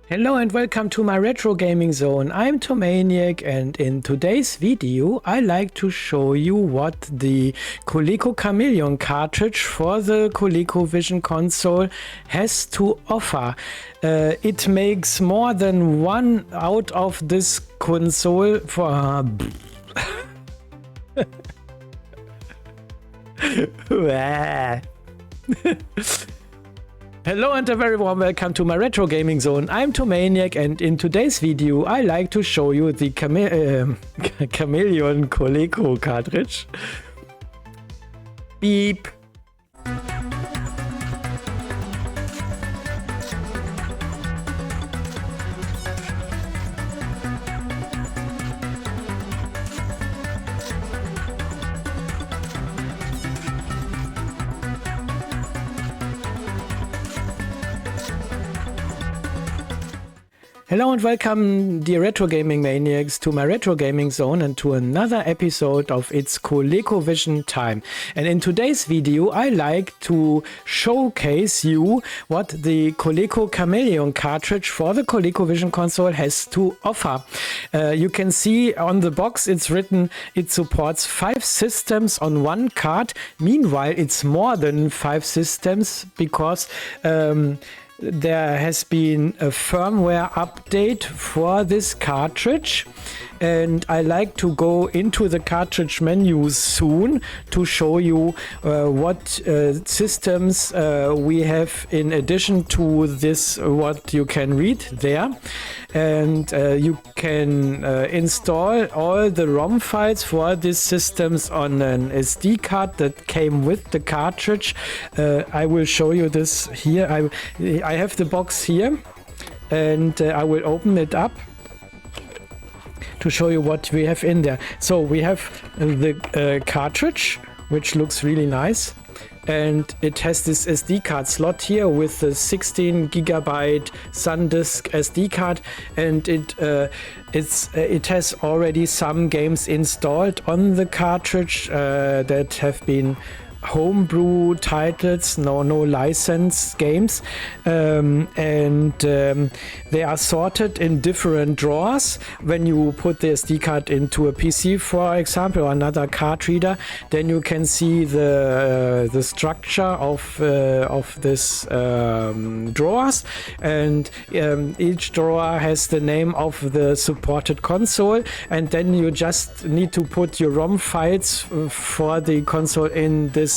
Hello and welcome to my Retrogaming Zone. I'm Thomaniac, and in today's video I like to show you what the Coleco Chameleon cartridge for the ColecoVision console has to offer. It makes more than one out of this console for... Hello and a very warm welcome to my Retrogaming Zone. I'm Thomaniac, and in today's video I like to show you the Chameleon Coleco cartridge. Beep. Hello and welcome, dear Retrogaming Maniacs, to my Retrogaming Zone and to another episode of It's ColecoVision Time. And in today's video I like to showcase you what the Coleco Chameleon cartridge for the ColecoVision console has to offer. You can see on the box it's written it supports 5 systems on one card. Meanwhile, it's more than 5 systems because there has been a firmware update for this cartridge, and I like to go into the cartridge menu soon to show you what systems we have in addition to this, what you can read there. And you can install all the ROM files for these systems on an SD card that came with the cartridge. I will show you this here. I have the box here, and I will open it up to show you what we have in there. So we have the cartridge, which looks really nice. And it has this SD card slot here with the 16 gigabyte SanDisk SD card, and it has already some games installed on the cartridge that have been homebrew titles, no licensed games, and they are sorted in different drawers. When you put the SD card into a PC, for example, or another card reader, then you can see the structure of this drawers, and each drawer has the name of the supported console, and then you just need to put your ROM files for the console in this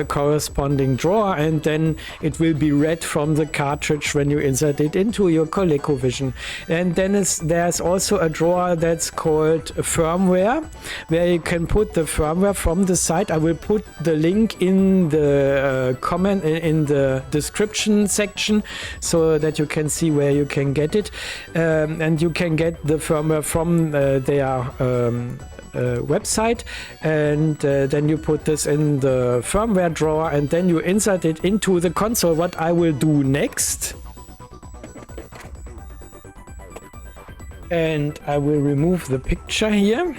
corresponding drawer, and then it will be read from the cartridge when you insert it into your ColecoVision. And then there's also a drawer that's called firmware, where you can put the firmware from the site. I will put the link in the comment in the description section so that you can see where you can get it, and you can get the firmware from their website, and then you put this in the firmware drawer, and then you insert it into the console. What I will do next, and I will remove the picture here,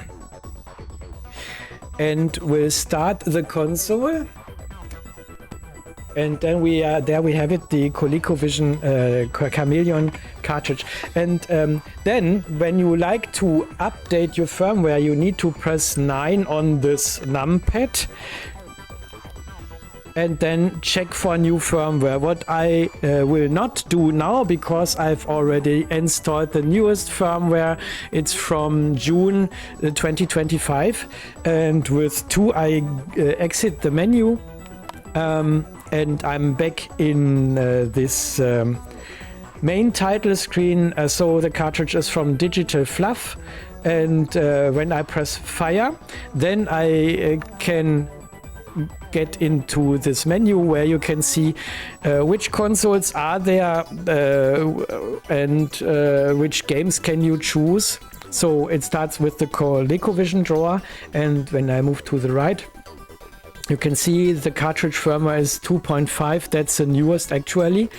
and we'll start the console. And then we have it, the ColecoVision Chameleon cartridge. And then when you like to update your firmware, you need to press 9 on this numpad and then check for new firmware. What I will not do now, because I've already installed the newest firmware. It's from June 2025, and with 2 I exit the menu, and I'm back in this main title screen. So the cartridge is from Digital Fluff, and when I press fire, then I can get into this menu where you can see which consoles are there, and which games can you choose. So it starts with the ColecoVision drawer, and when I move to the right, You can see the cartridge firmware is 2.5. That's the newest actually.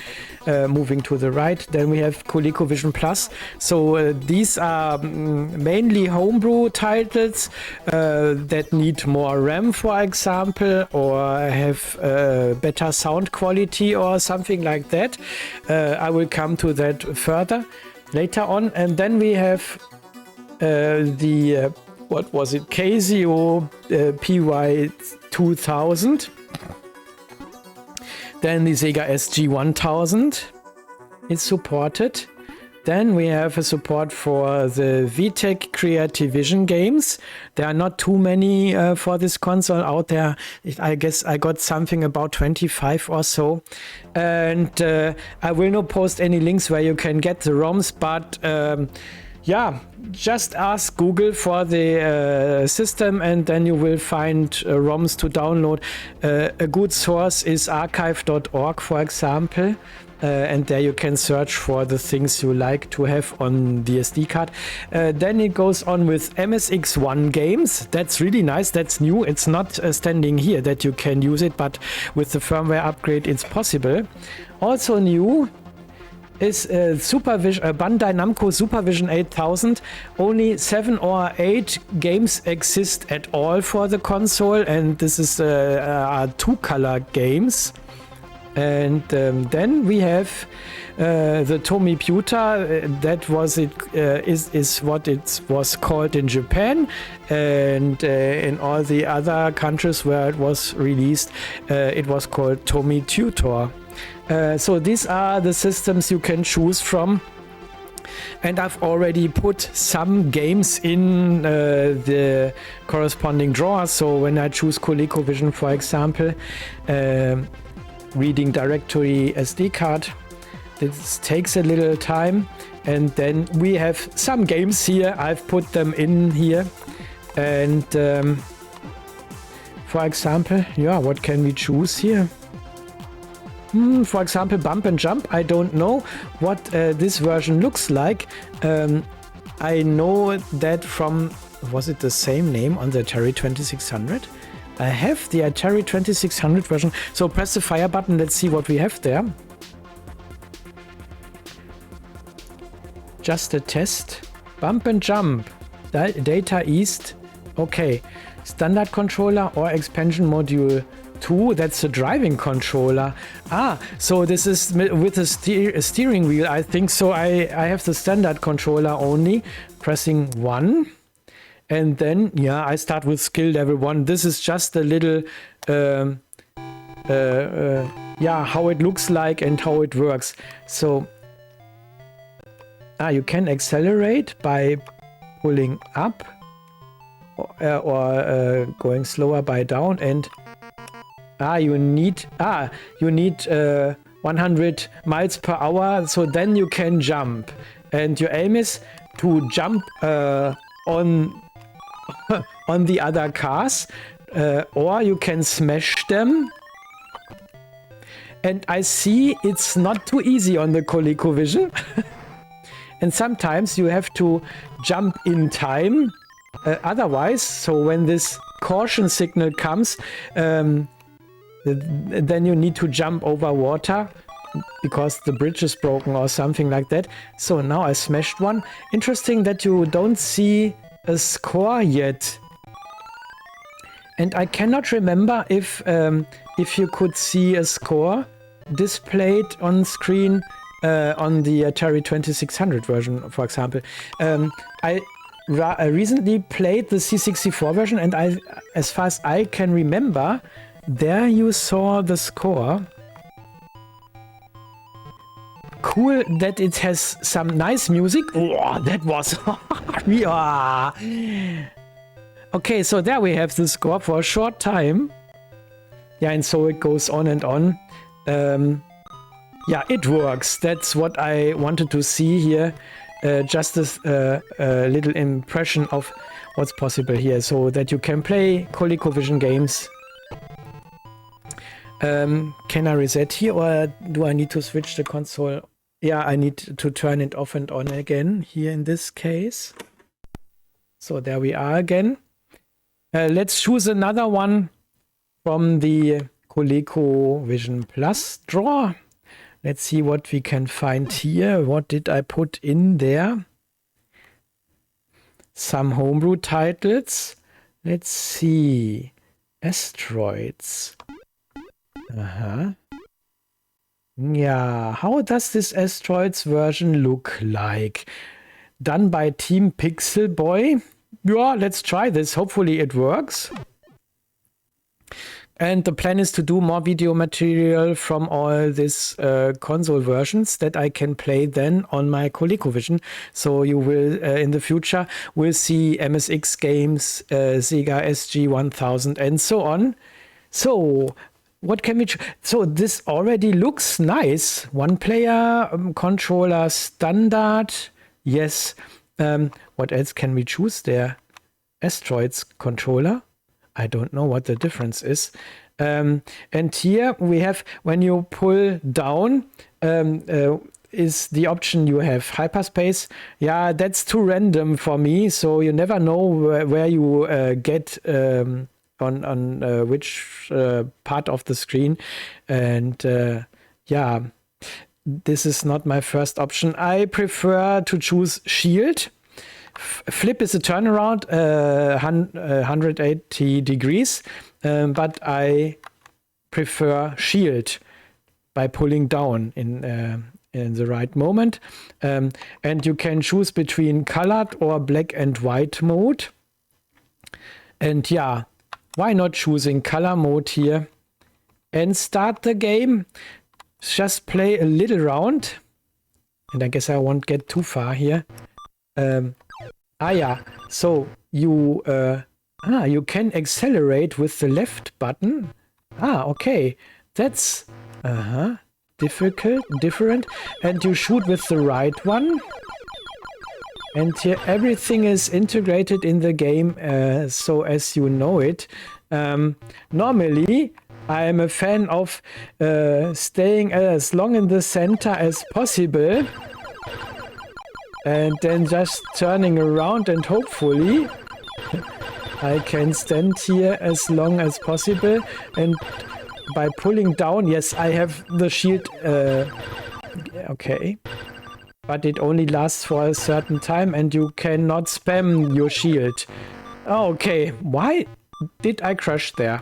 Moving to the right, then we have ColecoVision Plus. So these are mainly homebrew titles that need more RAM, for example, or have better sound quality or something like that. I will come to that further later on. And then we have the what was it? Casio PY2000. Then the Sega SG-1000 is supported. Then we have a support for the VTech Creativision games. There are not too many for this console out there. I guess I got something about 25 or so. And I will not post any links where you can get the ROMs, but yeah, just ask Google for the system and then you will find ROMs to download. A good source is archive.org, for example. And there you can search for the things you like to have on the SD card. Then it goes on with MSX1 games. That's really nice. That's new. It's not standing here that you can use it, but with the firmware upgrade, it's possible. Also new is Bandai Namco Supervision 8000. Only 7 or 8 games exist at all for the console, and this is are 2-color games. And then we have the Tomiputa. That was it. Is what it was called in Japan, and in all the other countries where it was released, it was called Tomitutor. So these are the systems you can choose from. And I've already put some games in the corresponding drawer. So when I choose ColecoVision, for example, reading directory SD card, this takes a little time. And then we have some games here. I've put them in here. And for example, yeah, what can we choose here? For example, Bump and Jump. I don't know what this version looks like. I know that from, was it the same name on the Atari 2600? I have the Atari 2600 version. So press the fire button. Let's see what we have there. Just a test. Bump and Jump. Data East. Okay. Standard controller or expansion module 2, that's the driving controller. So this is with a steering wheel, I think. So I have the standard controller only, pressing 1. And then, yeah, I start with skill level 1. This is just a little, yeah, how it looks like and how it works. So, you can accelerate by pulling up or going slower by down, and you need 100 miles per hour, so then you can jump, and your aim is to jump on the other cars, or you can smash them. And I see it's not too easy on the ColecoVision. And sometimes you have to jump in time, otherwise, so when this caution signal comes, then you need to jump over water because the bridge is broken or something like that. So now I smashed one. Interesting that you don't see a score yet. And I cannot remember if you could see a score displayed on screen on the Atari 2600 version, for example. I recently played the C64 version, and as far as I can remember, there you saw the score. Cool that it has some nice music. Oh, that was... Okay, so there we have the score for a short time. Yeah, and so it goes on and on. Yeah, it works. That's what I wanted to see here. Just a little impression of what's possible here, so that you can play ColecoVision games. Can I reset here, or do I need to switch the console? Yeah, I need to turn it off and on again here in this case. So there we are again. Let's choose another one. from the ColecoVision Plus drawer. Let's see what we can find here. What did I put in there? Some homebrew titles. Let's see. Asteroids. Yeah, how does this Asteroids version look like? Done by Team Pixel Boy. Yeah, let's try this. Hopefully it works. And the plan is to do more video material from all these console versions that I can play then on my ColecoVision. So you will, in the future, will see MSX games, Sega SG-1000 and so on. So what can we... So this already looks nice. One player, controller standard. Yes. What else can we choose there? Asteroids controller. I don't know what the difference is. And here we have, when you pull down, is the option you have hyperspace. Yeah, that's too random for me. So you never know where you get on which part of the screen. And yeah, this is not my first option. I prefer to choose shield. Flip is a turnaround, 180 degrees, but I prefer shield by pulling down in the right moment. And you can choose between colored or black and white mode. And yeah, why not choosing color mode here and start the game? Just play a little round. And I guess I won't get too far here. Yeah, so you can accelerate with the left button. Okay, that's different. And you shoot with the right one. And here everything is integrated in the game, so as you know it. Normally, I am a fan of staying as long in the center as possible. And then just turning around, and hopefully I can stand here as long as possible. And by pulling down, yes, I have the shield. Okay. But it only lasts for a certain time and you cannot spam your shield. Okay, why did I crash there?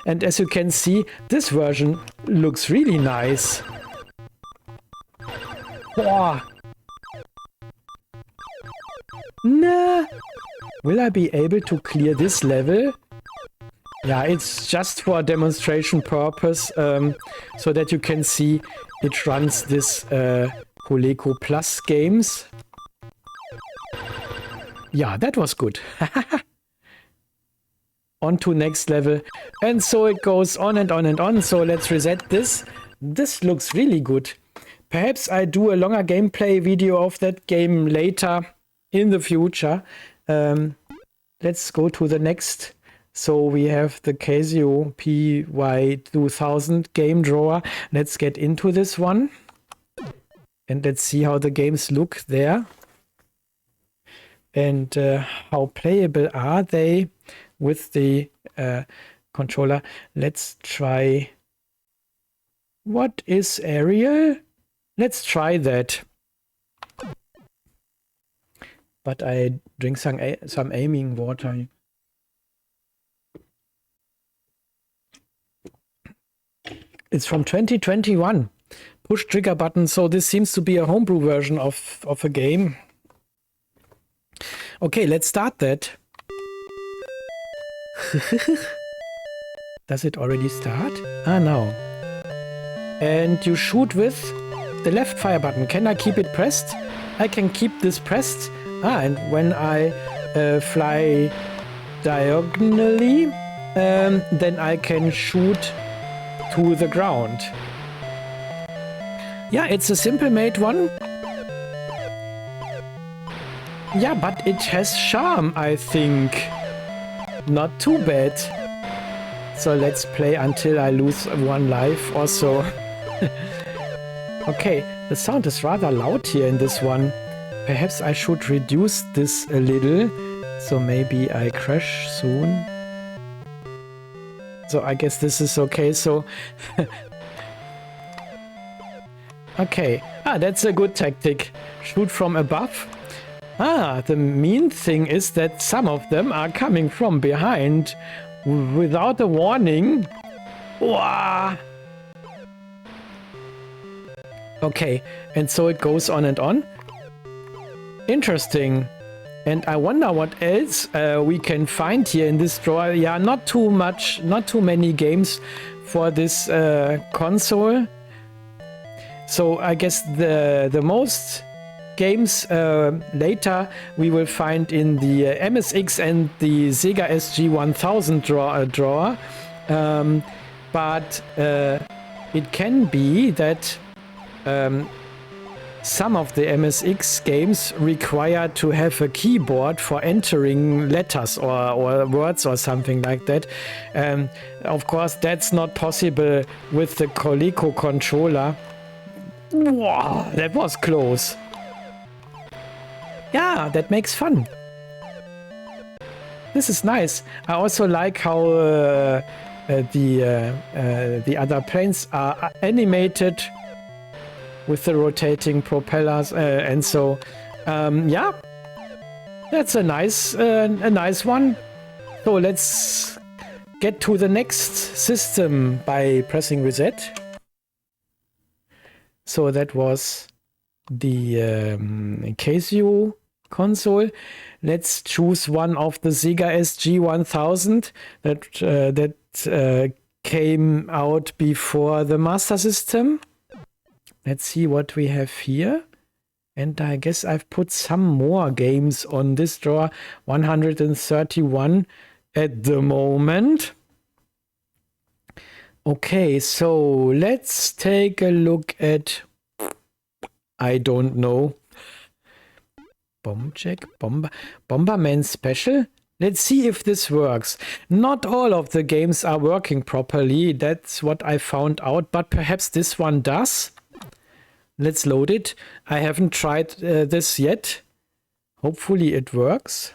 And as you can see, this version looks really nice. Wow. Nah. Will I be able to clear this level? Yeah, it's just for demonstration purpose, so that you can see it runs this Coleco Plus games. Yeah, that was good. On to next level. And so it goes on and on and on. So let's reset this. This looks really good. Perhaps I do a longer gameplay video of that game later in the future. Let's go to the next. So we have the Casio PY2000 game drawer. Let's get into this one. And let's see how the games look there. And how playable are they with the controller. Let's try. What is aerial? Let's try that. But I drink some aiming water. It's from 2021. Push trigger button. So this seems to be a homebrew version of a game. Okay, let's start that. Does it already start? Ah, no. And you shoot with the left fire button. Can I keep it pressed? I can keep this pressed. And when I fly diagonally, then I can shoot to the ground. Yeah, it's a simple made one. Yeah, but it has charm, I think. Not too bad. So let's play until I lose one life or so. Okay, the sound is rather loud here in this one. Perhaps I should reduce this a little. So maybe I crash soon. So I guess this is okay. So okay. That's a good tactic. Shoot from above. The mean thing is that some of them are coming from behind without a warning. Wow. Okay, and so it goes on and on. Interesting. And I wonder what else we can find here in this drawer. Yeah, not too much, not too many games for this console. So I guess the most games later we will find in the MSX and the Sega SG-1000 drawer. But it can be that some of the MSX games require to have a keyboard for entering letters or words or something like that. Of course, that's not possible with the Coleco controller. Wow, that was close. Yeah, that makes fun. This is nice. I also like how the other planes are animated with the rotating propellers, and so yeah, that's a nice one. So let's get to the next system by pressing reset. So that was the Casio console. Let's choose one of the Sega SG-1000 that came out before the Master System. Let's see what we have here. And I guess I've put some more games on this drawer. 131 at the moment. Okay, so let's take a look at, I don't know, Bomberman Special. Let's see if this works. Not all of the games are working properly. That's what I found out, but perhaps this one does. Let's load it. I haven't tried this yet. Hopefully it works.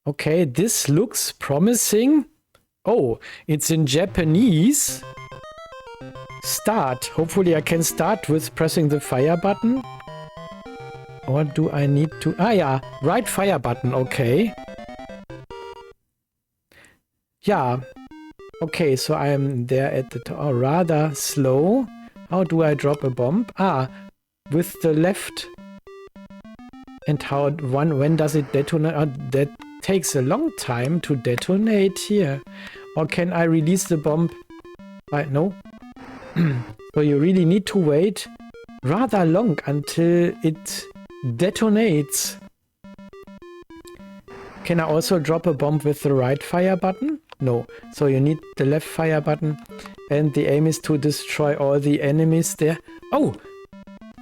Okay, this looks promising. Oh, it's in Japanese. Start. Hopefully I can start with pressing the fire button. Or do I need to... yeah, right fire button, okay. Yeah. Okay, so I am there at the top. Oh, rather slow. How do I drop a bomb? With the left. And how when does it detonate? That takes a long time to detonate here. Or can I release the bomb? No. So you really need to wait rather long until it detonates. Can I also drop a bomb with the right fire button? No. So you need the left fire button. And the aim is to destroy all the enemies there. Oh!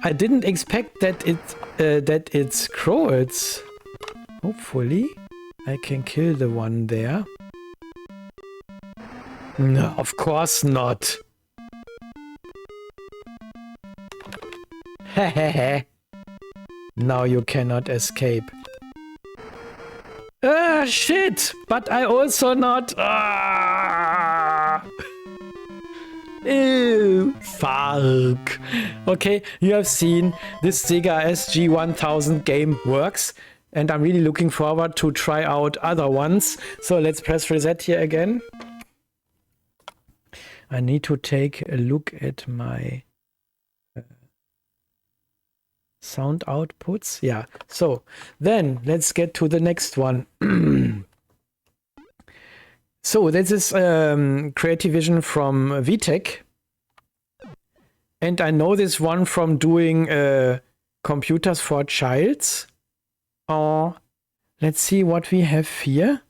I didn't expect that it scrolls. Hopefully I can kill the one there. No, of course not. Hehehe. Now you cannot escape. Shit! But I also not... Ew, fuck. Okay, you have seen this Sega SG-1000 game works. And I'm really looking forward to try out other ones. So let's press reset here again. I need to take a look at my sound outputs. Yeah, so then let's get to the next one. So this is CreativeVision from VTech. And I know this one from doing computers for childs. Let's see what we have here.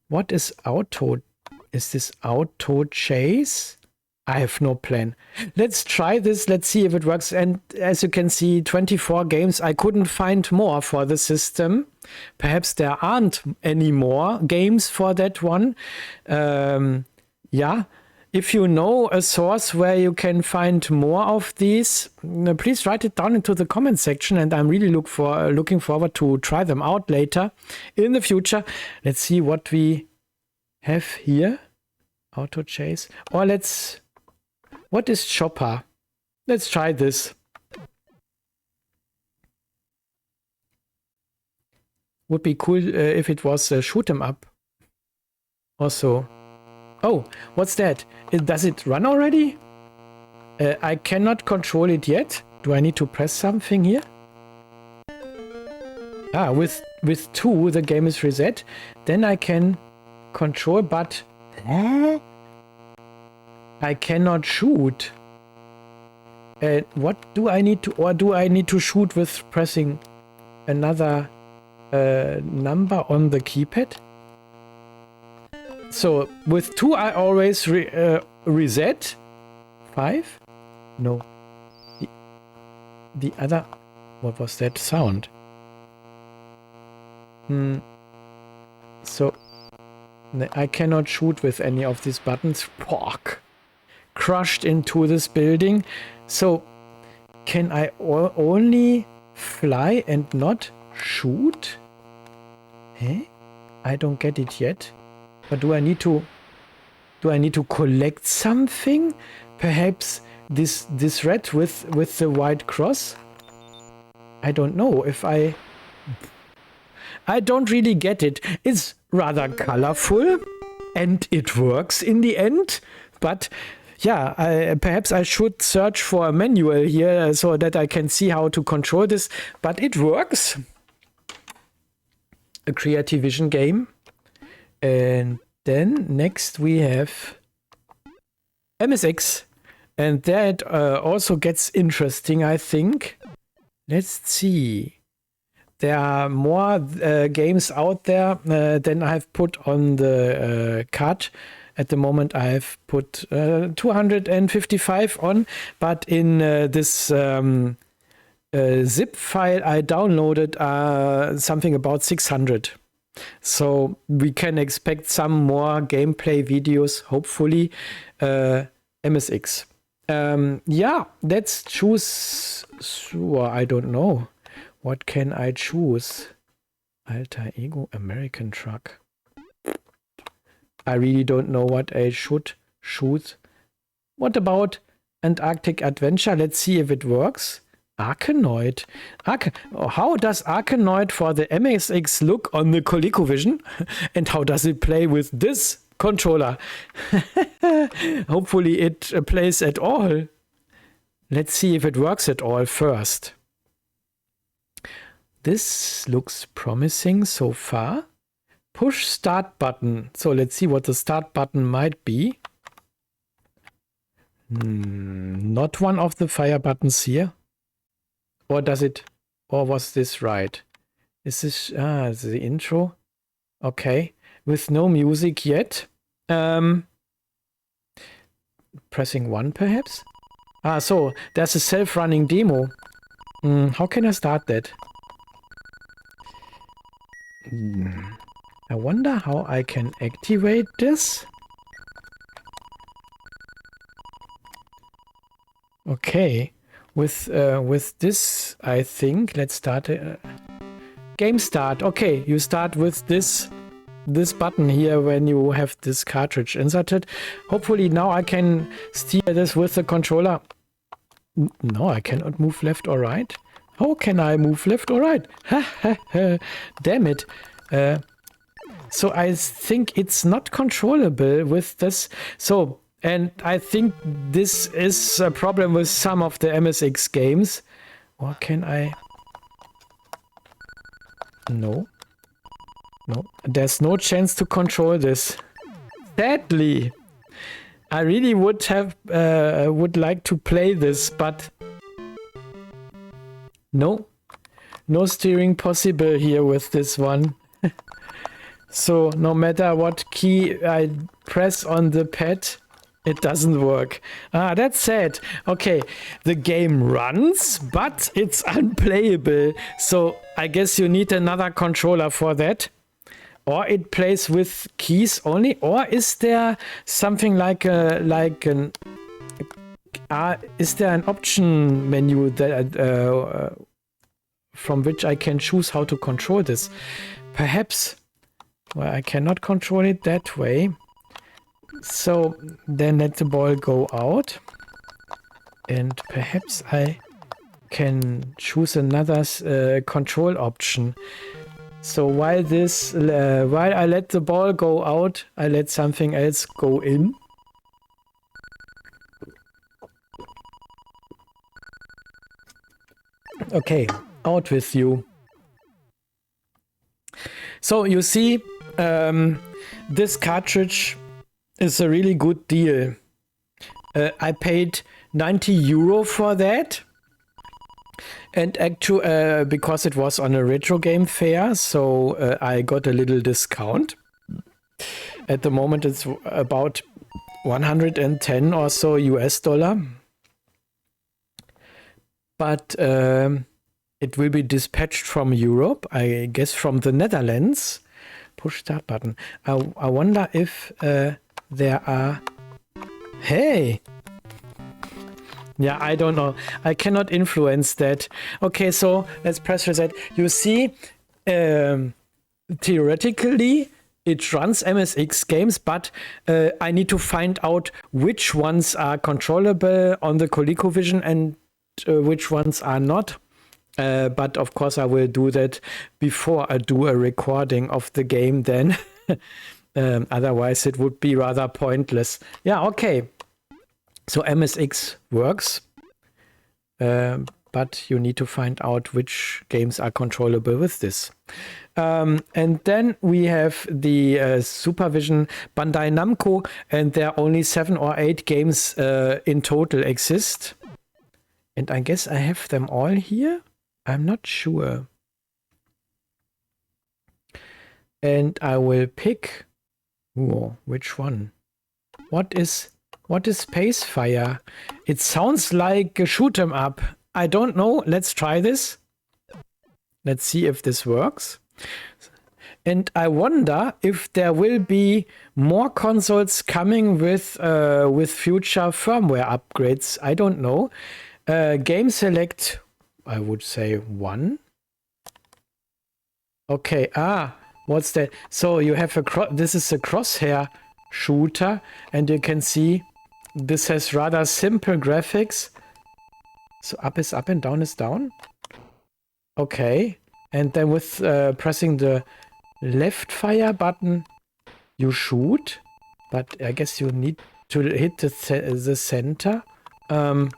What is auto? Is this auto chase? I have no plan. Let's try this. Let's see if it works. And as you can see, 24 games. I couldn't find more for the system. Perhaps there aren't any more games for that one. Yeah. If you know a source where you can find more of these, please write it down into the comment section. And I'm really looking forward to try them out later in the future. Let's see what we have here? Auto chase. Or let's... What is chopper? Let's try this. Would be cool if it was shoot 'em up. Also. Oh, what's that? Does it run already? I cannot control it yet. Do I need to press something here? Ah, with 2 the game is reset. Then I can control, but I cannot shoot. What do I need to, or do I need to shoot with pressing another number on the keypad? So with 2 I always reset. 5? No. The other, what was that sound? So I cannot shoot with any of these buttons. Pork. Crushed into this building. So can I only fly and not shoot? Hey? I don't get it yet. But do I need to collect something? Perhaps this red with the white cross? I don't know if I don't really get it. It's rather colorful and it works in the end, but yeah, perhaps I should search for a manual here so that I can see how to control this, but it works. A CreativeVision game. And then next we have MSX. And that also gets interesting, I think. Let's see. There are more games out there than I've put on the card. At the moment I have put 255 on, but in this zip file I downloaded something about 600. So we can expect some more gameplay videos, hopefully. MSX. Yeah, let's choose. Well, I don't know. What can I choose? Alter Ego, American Truck. I really don't know what I should choose. What about Antarctic Adventure? Let's see if it works. Arkanoid. How does Arkanoid for the MSX look on the ColecoVision? And how does it play with this controller? Hopefully it plays at all. Let's see if it works at all first. This looks promising so far. Push start button. So let's see what the start button might be. Not one of the fire buttons here. Or does it, or was this right? Is this, the intro? Okay. With no music yet. Pressing 1 perhaps? So there's a self-running demo. How can I start that? I wonder how I can activate this. Okay. With this, I think, let's start game start. Okay, you start with this button here when you have this cartridge inserted. Hopefully now I can steer this with the controller. No, I cannot move left or right. How can I move left or right? Damn it. So I think it's not controllable with this. So, and I think this is a problem with some of the MSX games. Or can I... No. No, there's no chance to control this. Sadly. I really would like to play this, but... No. No steering possible here with this one. So, no matter what key I press on the pad, it doesn't work. That's sad. Okay, the game runs, but it's unplayable. So, I guess you need another controller for that. Or it plays with keys only. Or is there something like an... is there an option menu that from which I can choose how to control this? Perhaps Well, I cannot control it that way. So then let the ball go out. And perhaps I can choose another control option. So while I let the ball go out, I let something else go in. Okay, out with you. So you see, this cartridge is a really good deal. I paid 90 euro for that. And actually, because it was on a retro game fair, so I got a little discount. At the moment, it's about 110 or so US dollar. But it will be dispatched from Europe, I guess from the Netherlands. Push start button. I wonder if there are... Hey! Yeah, I don't know. I cannot influence that. Okay, so let's press reset. You see, theoretically, it runs MSX games, but I need to find out which ones are controllable on the ColecoVision and which ones are not. But of course, I will do that before I do a recording of the game then. Otherwise, it would be rather pointless. Yeah, okay. So MSX works, but you need to find out which games are controllable with this. And then we have the Supervision Bandai Namco, and there are only 7 or 8 games in total exist. And I guess I have them all here? I'm not sure. And I will pick... Whoa, which one? What is Spacefire? It sounds like a shoot 'em up. I don't know. Let's try this. Let's see if this works. And I wonder if there will be more consoles coming with future firmware upgrades. I don't know. Game select, I would say 1. Okay. What's that? So you have this is a crosshair shooter, and you can see this has rather simple graphics. So up is up and down is down. Okay. And then with pressing the left fire button, you shoot. But I guess you need to hit the center. Yeah,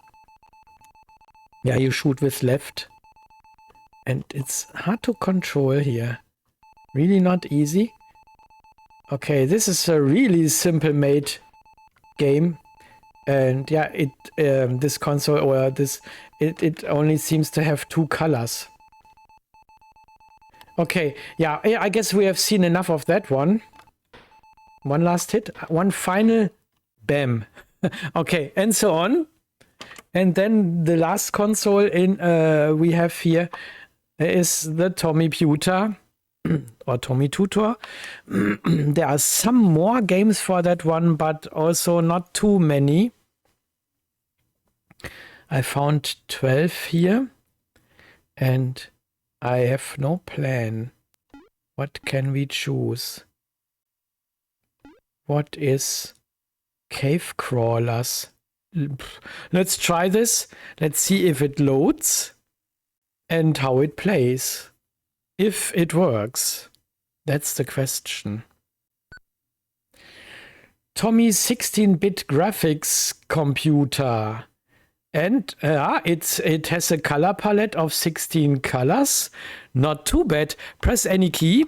you shoot with left. And it's hard to control here. Really not easy. Okay, this is a really simple made game. And yeah, this console or it only seems to have 2 colors. Okay, yeah, I guess we have seen enough of that one. One last hit, one final bam. Okay, and so on. And then the last console we have here is the Tommy Tutor or Tommy Tutor. There are some more games for that one, but also not too many. I found 12 here, and I have no plan. What can we choose? What is Cave Crawlers? Let's try this. Let's see if it loads and how it plays. If it works. That's the question. Tommy's 16-bit graphics computer. And it has a color palette of 16 colors. Not too bad. Press any key.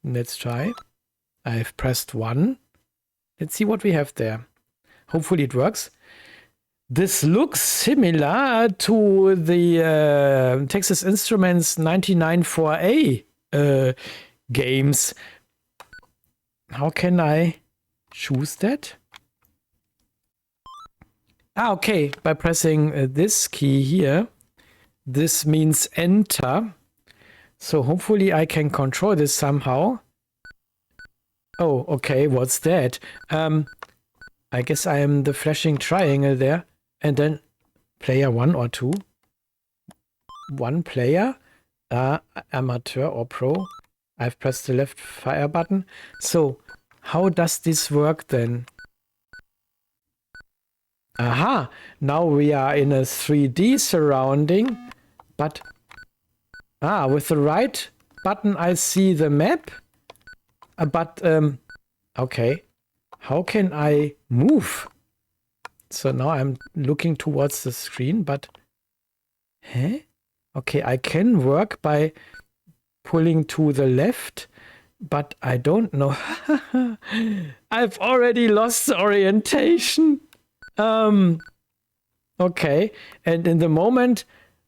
Let's try. I've pressed 1. Let's see what we have there. Hopefully it works. This looks similar to the Texas Instruments 994A games. How can I choose that? Okay, by pressing this key here. This means enter. So hopefully I can control this somehow. Oh, okay, what's that? I guess I am the flashing triangle there. And then player 1 or 2. 1 player. Amateur or pro. I've pressed the left fire button. So, how does this work then? Aha! Now we are in a 3D surrounding, but with the right button I see the map, but okay, how can I move? So now I'm looking towards the screen, but okay, I can work by pulling to the left, but I don't know. I've already lost the orientation. Okay, and in the moment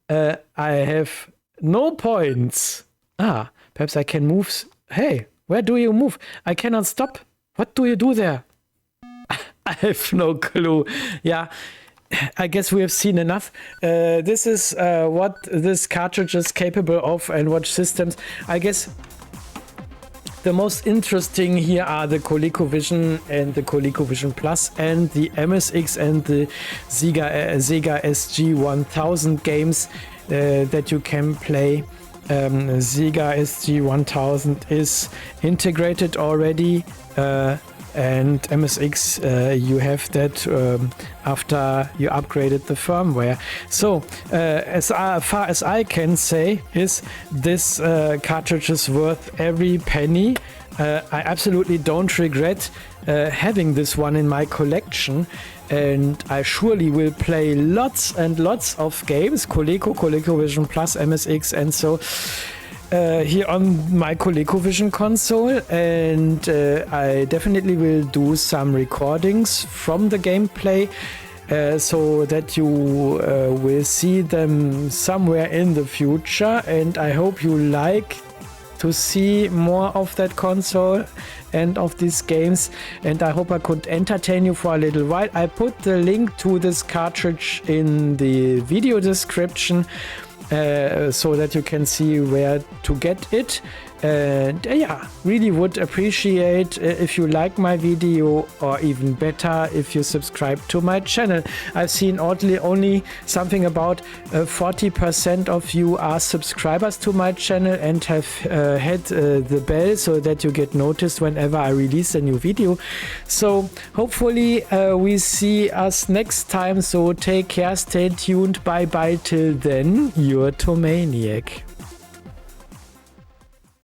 I have no points. Perhaps I can move. Hey, where do you move? I cannot stop. What do you do there? I have no clue. Yeah, I guess we have seen enough. This is what this cartridge is capable of and what systems. I guess the most interesting here are the ColecoVision and the ColecoVision Plus and the MSX and the Sega SG-1000 games that you can play. Sega SG-1000 is integrated already, and MSX you have that after you upgraded the firmware. So as far as I can say is this cartridge is worth every penny. I absolutely don't regret having this one in my collection, and I surely will play lots and lots of games, ColecoVision Plus, MSX, and so here on my ColecoVision console, and I definitely will do some recordings from the gameplay so that you will see them somewhere in the future, and I hope you like to see more of that console and of these games, and I hope I could entertain you for a little while. I put the link to this cartridge in the video description so that you can see where to get it. And yeah, really would appreciate if you like my video, or even better if you subscribe to my channel. I've seen oddly only something about 40% of you are subscribers to my channel and have had the bell so that you get noticed whenever I release a new video. So hopefully we see us next time. So take care, stay tuned, bye bye till then, your Thomaniac.